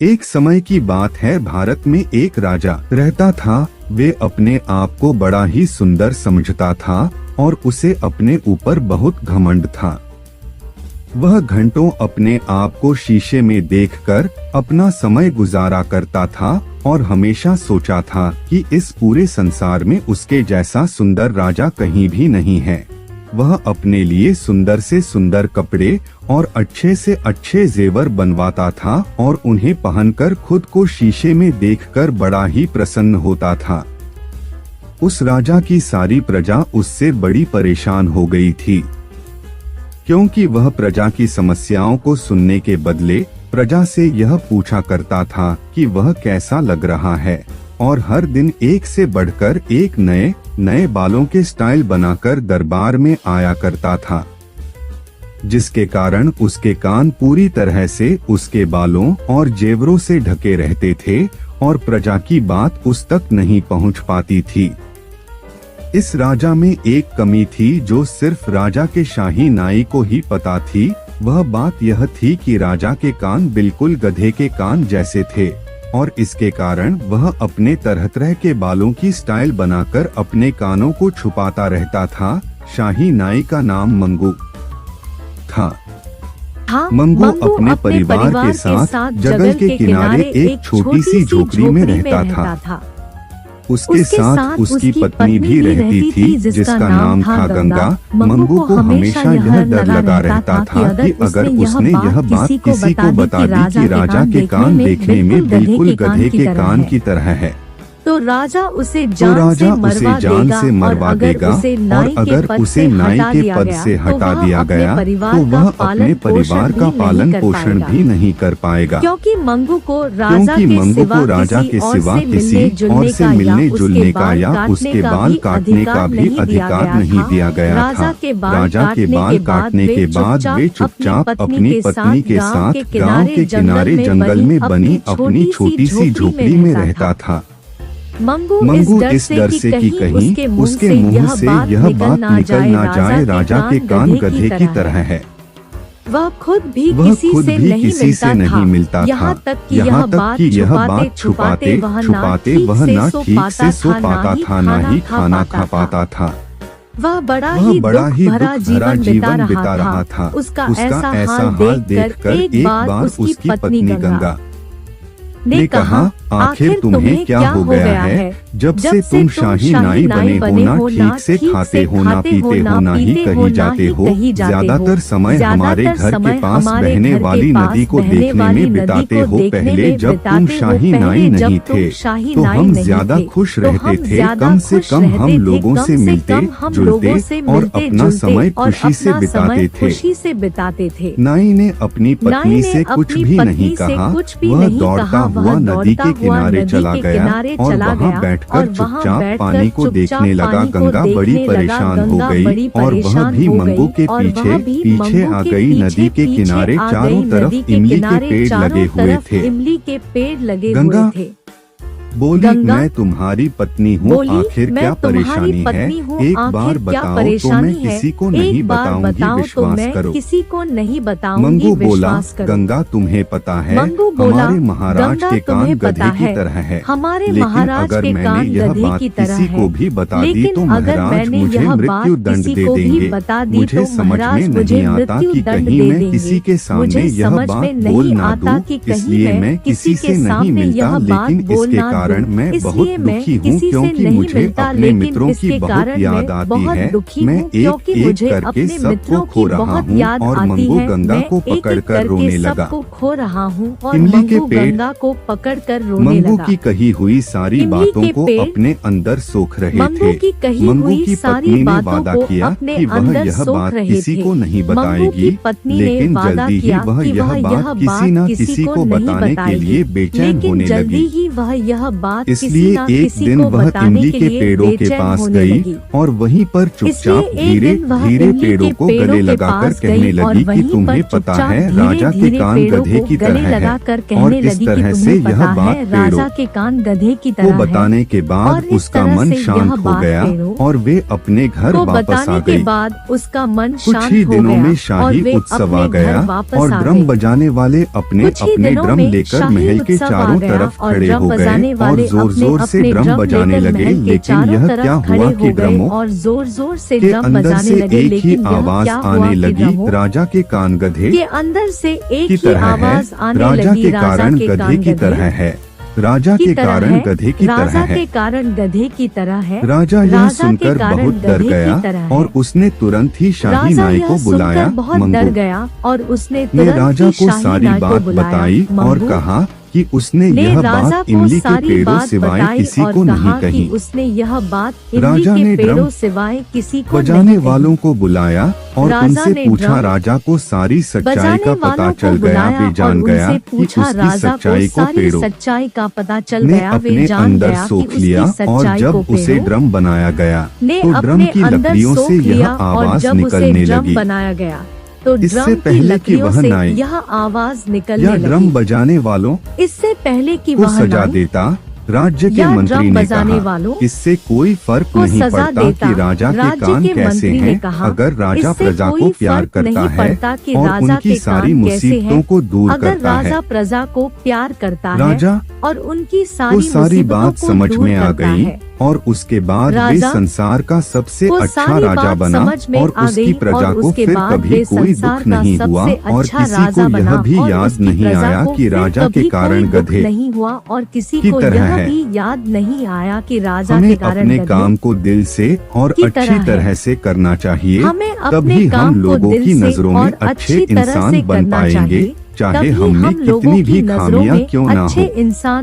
एक समय की बात है, भारत में एक राजा रहता था। वे अपने आप को बड़ा ही सुंदर समझता था और उसे अपने ऊपर बहुत घमंड था। वह घंटों अपने आप को शीशे में देखकर अपना समय गुजारा करता था और हमेशा सोचा था कि इस पूरे संसार में उसके जैसा सुंदर राजा कहीं भी नहीं है। वह अपने लिए सुंदर से सुंदर कपड़े और अच्छे से अच्छे जेवर बनवाता था और उन्हें पहनकर खुद को शीशे में देखकर बड़ा ही प्रसन्न होता था। उस राजा की सारी प्रजा उससे बड़ी परेशान हो गई थी, क्योंकि वह प्रजा की समस्याओं को सुनने के बदले प्रजा से यह पूछा करता था कि वह कैसा लग रहा है, और हर दिन एक से बढ़कर एक नए नए बालों के स्टाइल बनाकर दरबार में आया करता था, जिसके कारण उसके कान पूरी तरह से उसके बालों और जेवरों से ढके रहते थे और प्रजा की बात उस तक नहीं पहुंच पाती थी। इस राजा में एक कमी थी जो सिर्फ राजा के शाही नाई को ही पता थी। वह बात यह थी कि राजा के कान बिल्कुल गधे के कान जैसे थे और इसके कारण वह अपने तरह तरह के बालों की स्टाइल बनाकर अपने कानों को छुपाता रहता था। शाही नाई का नाम मंगू था। मंगू अपने परिवार के साथ जंगल के किनारे एक छोटी सी झोपड़ी में रहता था। उसके साथ उसकी पत्नी भी रहती थी, जिसका नाम था गंगा। मंगू को हमेशा यह डर लगा रहता था कि अगर उसने यह बात किसी को बता दी कि राजा के कान देखने में बिल्कुल गधे के कान की तरह है, तो राजा उसे जान से मरवा देगा और अगर उसे नाई के पद से हटा दिया गया तो वह अपने परिवार का पालन पोषण भी नहीं कर पाएगा, क्योंकि मंगू को राजा के सिवा किसी और से मिलने जुलने का या उसके बाल काटने का भी अधिकार नहीं दिया गया था। राजा के बाल काटने के बाद वे चुपचाप अपनी पत्नी के साथ गांव के किनारे जंगल में बनी अपनी छोटी सी झोपड़ी में रहता था। मंगू इस डर से कि कहीं उसके मुंह से यह बात निकल ना जाए राजा के कान गधे की तरह है। वह खुद भी किसी से नहीं मिलता था, यहाँ तक कि यह बात छुपाते वह न ठीक से सो पाता था, न ही खाना खा पाता था। वह बड़ा ही दुख भरा जीवन बिता रहा था। उसका ऐसा हाल देखकर एक बार उसकी पत्नी गंगा ने कहा, आखिर तुम्हें क्या हो गया है? जब से तुम शाही नाई बने हो, ना ठीक से खाते हो, ना पीते हो, ना ही कहीं जाते हो, ज्यादातर समय हमारे घर के पास बहने वाली नदी को देखने में बिताते हो। पहले जब तुम शाही नाई नहीं थे तो हम ज्यादा खुश रहते थे, कम से कम हम लोगों से मिलते जुलते और अपना समय खुशी से बिताते थे। नाई ने अपनी पत्नी से कुछ भी नहीं कहा। वह दौड़ता हुआ नदी के किनारे चला गया और वहाँ बैठकर चुपचाप पानी को देखने लगा। गंगा बड़ी परेशान हो गई और वह भी मंगू के पीछे आ गई। नदी के किनारे चारों तरफ इमली के पेड़ लगे हुए थे। गंगा बोली, मैं तुम्हारी पत्नी हूँ, आखिर क्या परेशानी है? एक बार बताओ तो मैं किसी को नहीं बताऊंगी, विश्वास करो। किसी को नहीं बताऊंगी, मंगू बोला, गंगा तुम्हें पता है हमारे महाराज के कान गधे की तरह है, लेकिन अगर मैंने यह बात किसी को भी बता दी तो महाराज मुझे मृत्यु दंड दे देंगे। मुझे समझ में नहीं आता कि कहीं मैं किसी के सामने यह बात बोल ना दूं, इसलिए मैं किसी से नहीं मिलता। लेकिन इसके कारण मैं बहुत दुखी हूँ, क्योंकि मुझे अपने मित्रों की बहुत याद आती है। मैं एक एक करके सबको खो रहा हूँ। और मंगू गंगा को पकड़कर रोने लगा। इमली के पेड़ मंगू की कही हुई सारी बातों को अपने अंदर सोख रहे थे। मंगू की पत्नी ने वादा किया कि वह यह बात किसी को नहीं बताएगी, लेकिन जल्दी ही वह यह बात किसी न किसी को बताने के लिए बेचैन होने लगी। बात इसलिए एक दिन वह इमली के पेड़ों के पास गई और वहीं पर चुपचाप धीरे धीरे पेड़ों को गले लगाकर कहने लगी कि तुम्हें पता है राजा के कान गधे की तरह है। और इस तरह से यह बात पेड़ों के कान गधे की को तरह बताने के बाद उसका मन शांत हो गया और वे अपने घर वापस आ गई। उसका मन कुछ ही दिनों में शाही उत्सव आ गया और ड्रम बजाने वाले अपने अपने ड्रम लेकर महल के चारों तरफ खड़े हो गए और जोर जोर से ड्रम बजाने लगे। लेकिन यह क्या हुआ कि ड्रमों और जोर जोर से के ड्रम अंदर बजाने से लगे। एक ही लेकिन यह आवाज क्या हुआ आने कि लगी, ड्रमों राजा के कान गधे के अंदर से एक की ही तरह है, आवाज आने राजा लगी। के राजा कारण के गधे कान की तरह है, राजा के कारण गधे की तरह राजा है। के कारण गधे की तरह है। राजा यह राजा सुनकर के कारण बहुत डर गधे की गया तरह है। और उसने तुरंत ही शाही राजा नाई यह को बुलाया। सुनकर बहुत डर मंगू गया और उसने ने तुरंत राजा ही को शाही सारी नाई को बात बुलाया। बताई और मंगू कहा कि उसने ने यह राजा बात को इमली के सारी पेड़ों बात सिवाय बताई किसी और को नहीं कहा कि कही। उसने यह बात राजा इमली ने के पेड़ों ड्रम सिवाय किसी को बजाने नहीं कही। वालों को बुलाया और राजा उनसे ने पूछा। ड्रम राजा को सारी सच्चाई बजाने का पता वालों चल को गया। बुलाया वे जान और गया उनसे कि पूछा। उसकी राजा को सच्चाई को सारी पेड़ों सच्चाई का पता चल ने गया। वे अपने जान अंदर गया कि सोख उसकी लिया और सच्चाई जब को उसे पेड़ों ड्रम बनाया गया ने तो ड्रम अपने की अंदर लकड़ियों सोख से यह लिया और आवाज जब उसे निकलने ड्रम लगी। बनाया गया तो इससे ड्रम की पहले कि लकड़ियों वह से नाई यह आवाज निकलने या ड्रम लगी। बजाने वालों इससे पहले कि को वह सजा नाई देता, राज्य के या मंत्री ड्रम ने बजाने कहा वालों इससे कोई फर्क को नहीं सजा पड़ता देता। कि राजा के राज्य कान के कैसे मंत्री ने हैं। कहा, अगर राजा इससे प्रजा कोई को प्यार फर्क करता नहीं है पड़ता कि और राजा उनकी के सारी कान कैसे मुसीबतों हैं। को दूर अगर करता है। राजा प्रजा को प्यार करता है राजा और उनकी को सारी सारी मुसीबतों बात को समझ दूर में आ करता गई है। और उसके बाद वे राजा संसार का सबसे को अच्छा सारी राजा बात बना समझ में और आ उसकी गई प्रजा और को उसके फिर बाद कभी वे कोई संसार दुख का नहीं हुआ सबसे और अच्छा किसी राजा को बना यह भी और याद उसकी नहीं प्रजा आया को कि फिर राजा के कभी कारण कोई दुख गधे नहीं हुआ और किसी की को तरह यह है। भी याद नहीं आया कि राजा हमें के कारण अपने गधे काम को दिल से और की अच्छी तरह है। तरह से करना चाहिए। हमें अपने तभी काम हम को लोगों दिल की से नजरों में और अच्छे अच्छी तरह से इंसान बन करना पाएंगे, चाहिए। चाहे तभी हमने हम लोगों कितनी की भी नजरों खामियां में क्यों ना अच्छे हो। इंसान